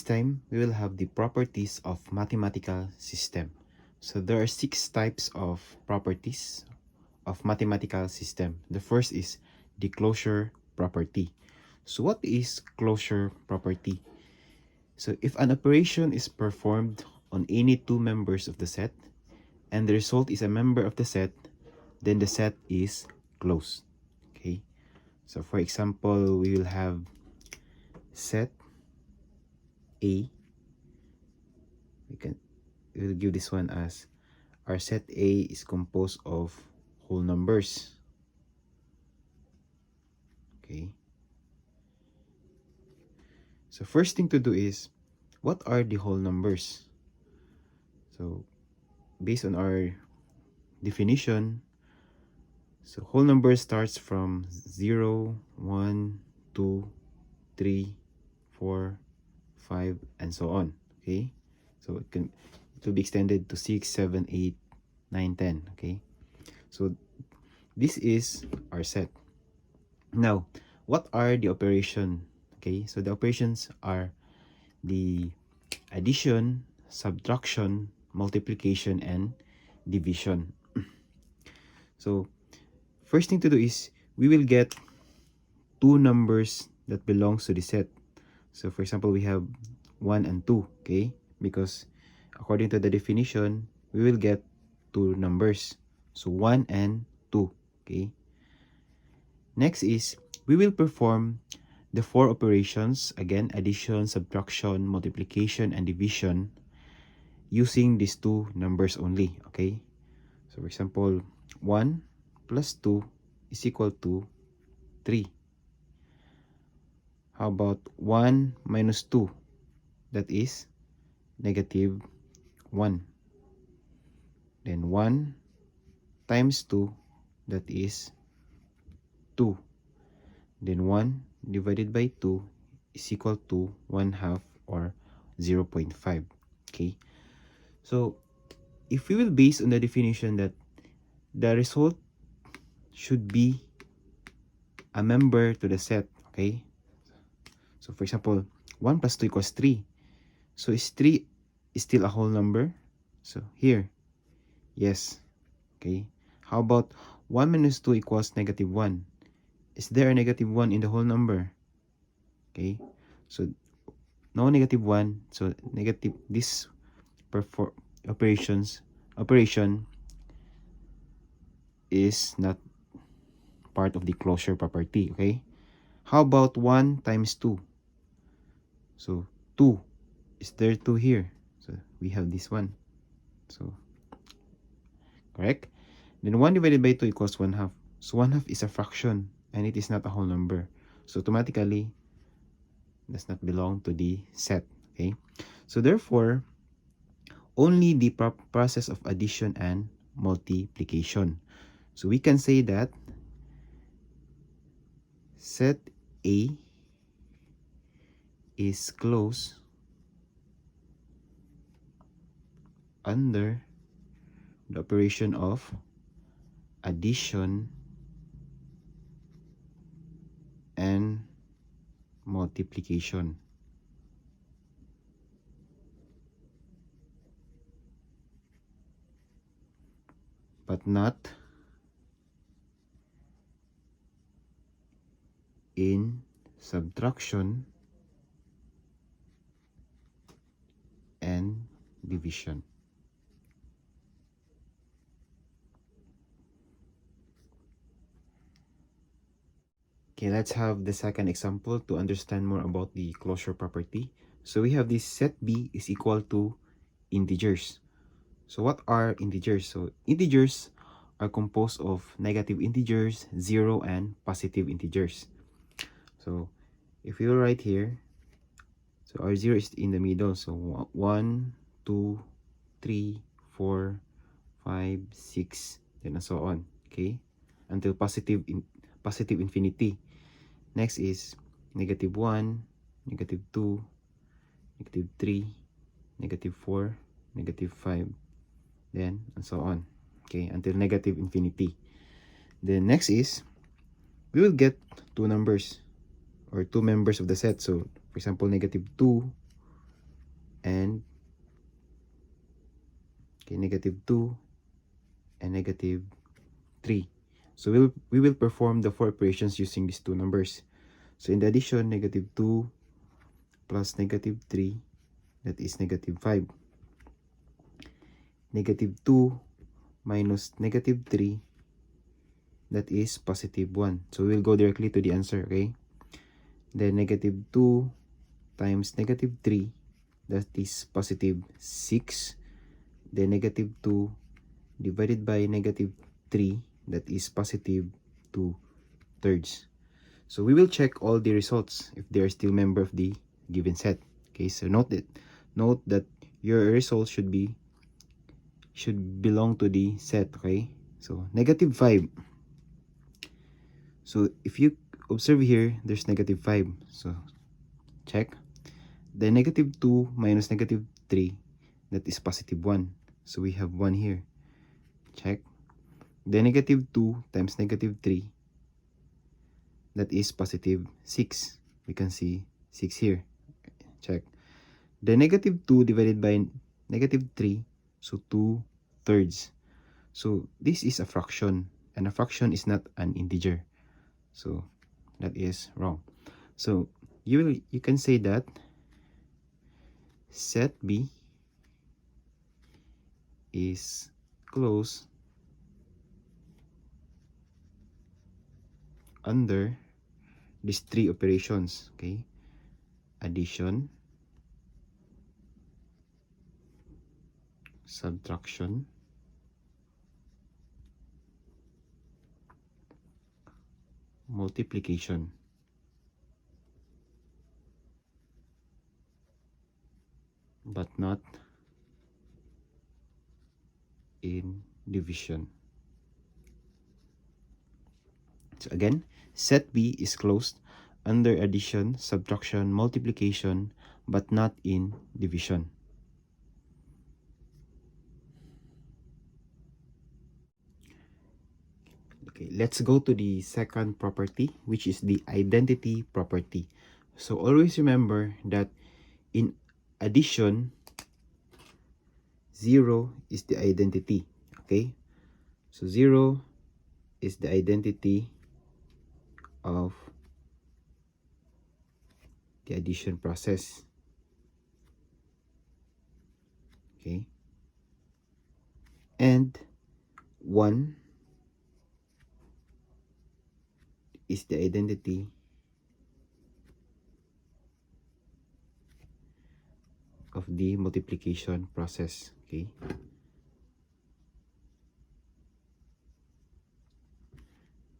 this time, we will have the properties of mathematical system. So there are 6 types of properties of mathematical system. The first is the closure property. So what is closure property? So if an operation is performed on any two members of the set, and the result is a member of the set, then the set is closed. Okay. So for example, we will have set A. We will give this one as our set A is composed of whole numbers. Okay. So first thing to do is, what are the whole numbers? So based on our definition, so whole number starts from 0, 1, 2, 3, 4, 5, and so on. Okay, so it will be extended to 6, 7, 8, 9, 10. Okay, so this is our set. Now, what are the operation? Okay, so the operations are the addition, subtraction, multiplication, and division. So first thing to do is we will get two numbers that belongs to the set. So for example, we have 1 and 2, okay? Because according to the definition, we will get two numbers. So 1 and 2, okay? Next is we will perform the 4 operations, again, addition, subtraction, multiplication, and division, using these two numbers only, okay? So for example, 1 plus 2 is equal to 3. How about 1 minus 2? That is negative 1. Then 1 times 2, that is 2. Then 1 divided by 2 is equal to 1/2 or 0.5. Okay. So if we will base on the definition that the result should be a member to the set, okay? So for example, 1 plus 2 equals 3. So is 3 is still a whole number? So here, yes. Okay. How about 1 minus 2 equals negative 1? Is there a negative 1 in the whole number? Okay. So no negative 1. So negative, this operation is not part of the closure property. Okay. How about 1 times 2? So 2. Is there 2 here? So we have this one. So correct. Then 1 divided by 2 equals 1/2. So 1/2 is a fraction and it is not a whole number. So automatically does not belong to the set. Okay. So therefore, only the process of addition and multiplication. So we can say that set A is closed under the operation of addition and multiplication. But not in subtraction and division. Okay, let's have the second example to understand more about the closure property. So we have this set B is equal to integers. So what are integers? So integers are composed of negative integers, 0, and positive integers. So if you write here, so our 0 is in the middle. So 1, 2, 3, 4, 5, 6, and so on. Okay, until positive infinity. Next is negative 1, negative 2, negative 3, negative 4, negative 5, then and so on. Okay, until negative infinity. Then next is, we will get two numbers or two members of the set. So for example, negative 2 and negative 2 and negative 3. So we will perform the 4 operations using these two numbers. So in the addition, negative 2 plus negative 3, that is negative 5. Negative 2 minus negative 3, that is positive 1. So we'll go directly to the answer, okay? Then negative 2 times negative 3, that is positive 6. Then negative 2 divided by negative 3, that is positive 2/3. So we will check all the results if they are still member of the given set. Okay, so note that your results should belong to the set. Okay, so negative 5. So if you observe here, there's negative 5. So check. Then negative 2 minus negative 3, that is positive 1. So we have 1 here. Check. Then negative 2 times negative 3, that is positive 6. We can see 6 here. Check. The negative 2 divided by negative 3, so 2/3. So this is a fraction, and a fraction is not an integer. So that is wrong. So you can say that set B is closed under these 3 operations, okay? Addition, subtraction, multiplication, but not in division. So again, set B is closed under addition, subtraction, multiplication, but not in division. Okay, let's go to the second property, which is the identity property. So always remember that in addition, 0 is the identity. Okay, so 0 is the identity of the addition process. Okay, and 1 is the identity of the multiplication process. Okay,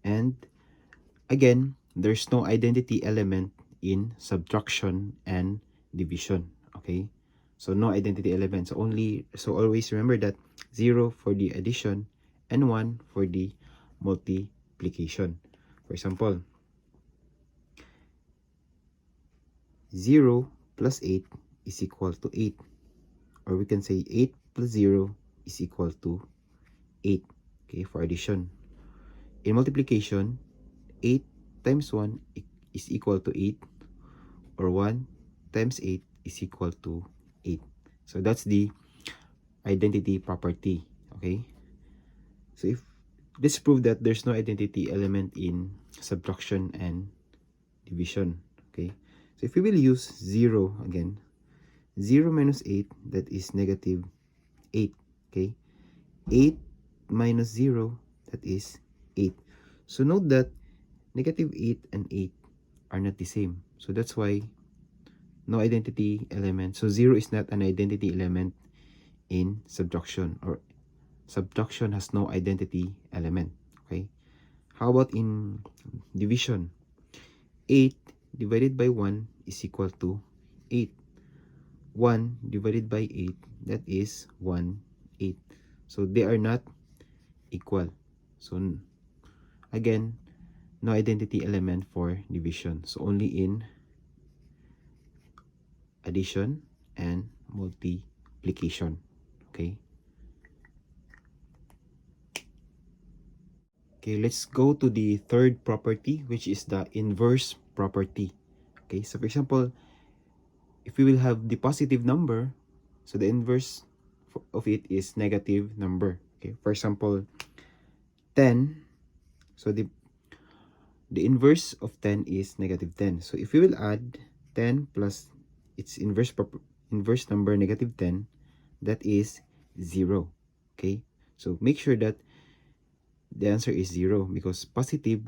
and again, there's no identity element in subtraction and division. Okay, so no identity elements, so always remember that 0 for the addition and 1 for the multiplication. For example, 0 plus 8 is equal to 8, or we can say 8 plus 0 is equal to 8. Okay, for addition. In multiplication, 8 times 1 is equal to 8, or 1 times 8 is equal to 8. So that's the identity property. Okay, so if this proves that there's no identity element in subtraction and division. Okay, so if we will use 0 again, 0 minus 8, that is negative 8. Okay, 8 minus 0, that is 8. So note that negative 8 and 8 are not the same. So that's why no identity element. So 0 is not an identity element in subtraction, or subtraction has no identity element. Okay, how about in division? 8 divided by 1 is equal to 8. 1 divided by 8, that is 1/8. So they are not equal. So again, no identity element for division. So only in addition and multiplication. Okay. Okay, let's go to the third property, which is the inverse property. Okay, so for example, if we will have the positive number, so the inverse of it is negative number. Okay, for example, 10. So the inverse of 10 is negative 10. So if we will add 10 plus its inverse number negative 10, that is 0. Okay, so make sure that the answer is 0 because positive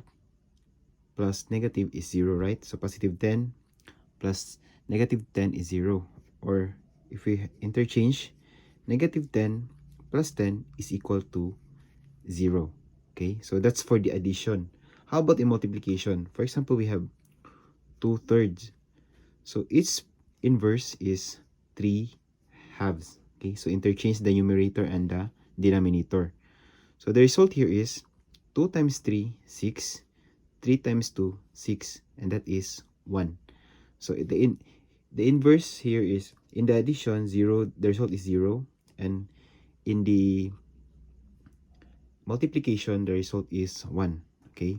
plus negative is 0, right? So positive 10 plus negative 10 is 0. Or if we interchange, negative 10 plus 10 is equal to 0. Okay, so that's for the addition. How about in multiplication? For example, we have 2/3. So its inverse is 3/2. Okay, so interchange the numerator and the denominator. So the result here is 2 times 3, 6. 3 times 2, 6. And that is 1. So the inverse here is, in the addition, 0, the result is 0. And in the multiplication, the result is 1. Okay,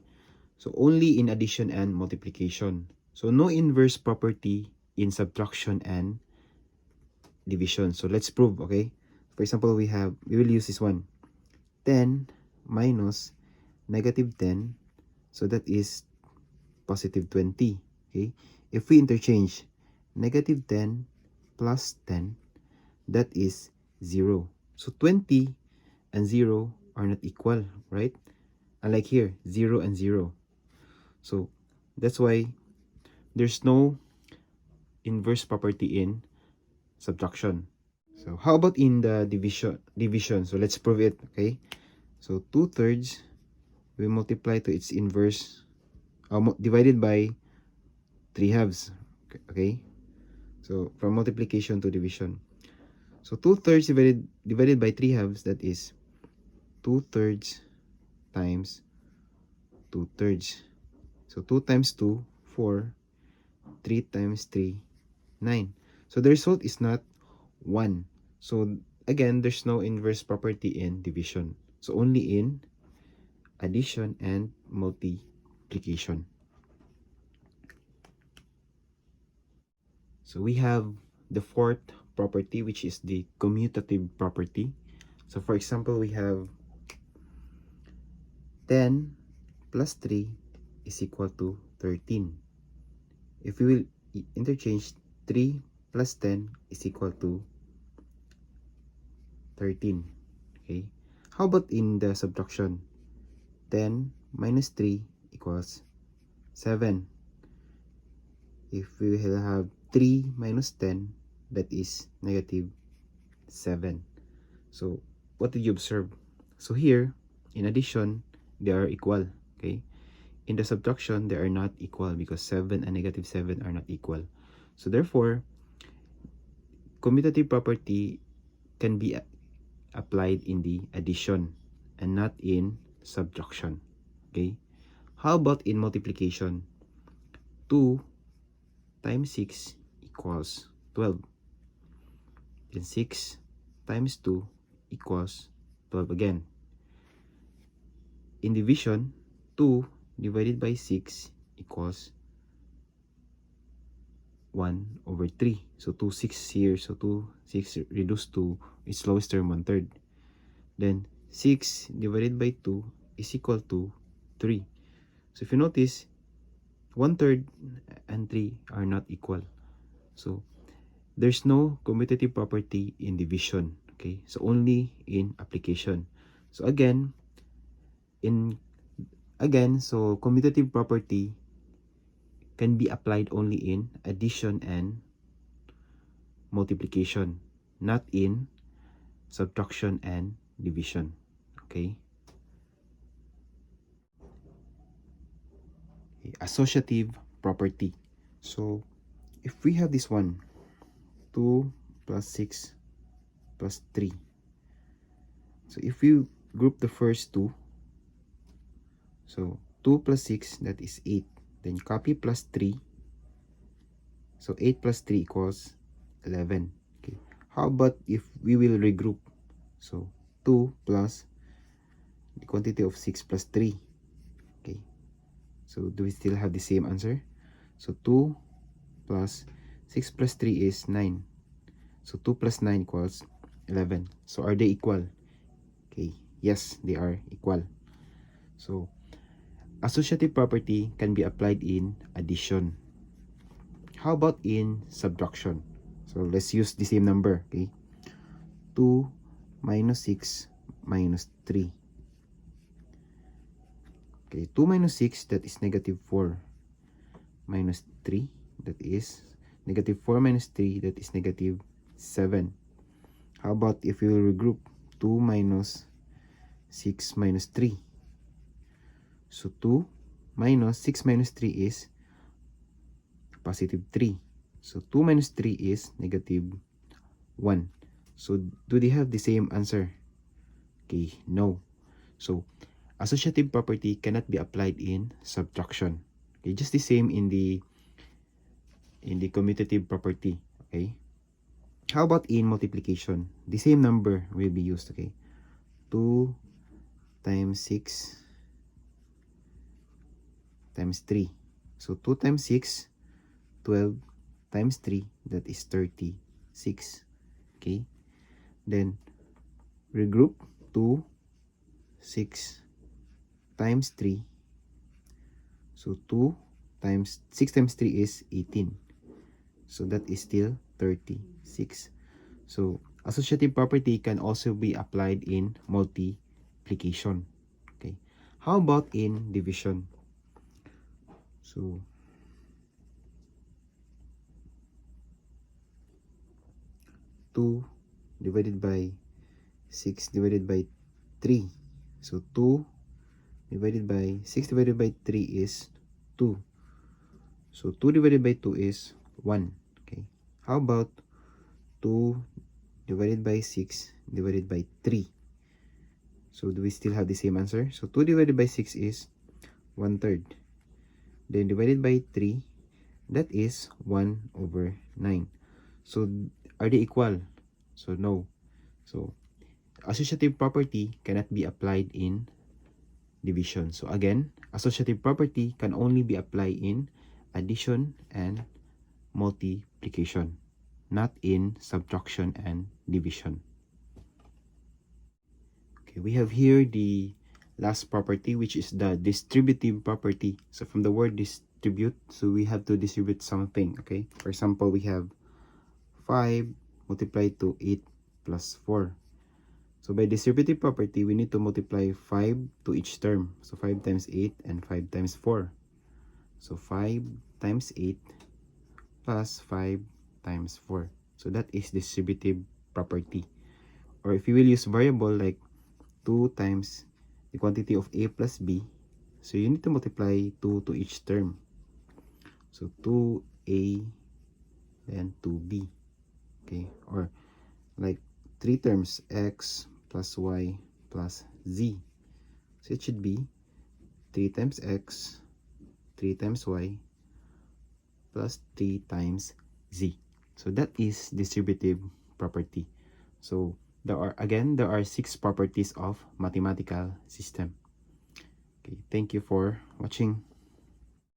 so only in addition and multiplication. So no inverse property in subtraction and division. So let's prove. Okay, for example, we will use this one, 10 minus negative 10. So that is positive 20. Okay, if we interchange negative 10 plus 10, that is 0. So 20 and 0 are not equal, right? Unlike here, 0 and 0. So that's why there's no inverse property in subtraction. So how about in the division? So let's prove it. Okay, so 2/3 we multiply to its inverse, divided by 3/2. Okay, so from multiplication to division, so 2/3 divided by 3/2, that is 2/3 times 2/3. So 2 times 2, 4. 3 times 3, 9. So the result is not 1. So again, there's no inverse property in division. So only in addition and multiplication. So we have the fourth property, which is the commutative property. So for example, we have 10 plus 3 is equal to 13. If we will interchange, 3 plus 10 is equal to 13. Okay, how about in the subtraction? 10 minus 3 equals 7. If we will have 3 minus 10, that is negative 7. So what did you observe? So here, in addition, they are equal. Okay, in the subtraction, they are not equal because 7 and negative 7 are not equal. So therefore, commutative property can be applied in the addition and not in subtraction. Okay, how about in multiplication? 2 times 6 equals 12. Then 6 times 2 equals 12 again. In division, 2 divided by 6 equals 1/3. So 2 6 here. So 2 6 reduced to its lowest term 1/3. Then 6 divided by 2 is equal to 3. So if you notice, 1/3 and 3 are not equal. So there's no commutative property in division. Okay, so only in application. So so commutative property can be applied only in addition and multiplication, not in subtraction and division. Okay, associative property. So if we have this one, 2 plus 6 plus 3. So if we group the first two, so 2 plus 6, that is 8. Then copy plus 3. So 8 plus 3 equals 11. Okay, how about if we will regroup? So 2 plus the quantity of 6 plus 3. Okay, so do we still have the same answer? So 2 plus 6 plus 3 is 9. So 2 plus 9 equals 11. So are they equal? Okay, yes, they are equal. So associative property can be applied in addition. How about in subtraction? So let's use the same number, okay? 2 minus 6 minus 3. Okay, 2 minus 6, that is negative 4. Minus 3, that is negative 4 minus 3, that is negative 7. How about if we will regroup 2 minus 6 minus 3? So 2 minus 6 minus 3 is positive 3. So 2 minus 3 is negative 1. So do they have the same answer? Okay, no. So associative property cannot be applied in subtraction. Okay, just the same in the commutative property. Okay. How about in multiplication? The same number will be used. Okay. 2 times 6 times 3. So 2 times 6, 12 times 3, that is 36. Okay. Then regroup 2, 6 times 3. So 2 times 6 times 3 is 18. So that is still 36. So associative property can also be applied in multiplication. Okay. How about in division? So 2 divided by 6 divided by 3. So 2 divided by 6 divided by 3 is 2. So 2 divided by 2 is 1. Okay. How about 2 divided by 6 divided by 3? So do we still have the same answer? So 2 divided by 6 is 1/3. Then divided by 3, that is 1/9. So are they equal? So no. So associative property cannot be applied in division. So again, associative property can only be applied in addition and multiplication, not in subtraction and division. Okay, we have here the last property, which is the distributive property. So from the word distribute, so we have to distribute something. Okay, for example, we have 5 multiplied to 8 plus 4. So by distributive property, we need to multiply 5 to each term. So 5 times 8 and 5 times 4. So 5 times 8 plus 5 times 4. So that is distributive property. Or if you will use variable like 2 times the quantity of a plus b, so you need to multiply 2 to each term. So 2a and 2b. Okay, or like 3 terms, x plus y plus z. So it should be 3 times x, 3 times y, plus 3 times z. So that is distributive property. So there are 6 properties of mathematical system. Okay, thank you for watching.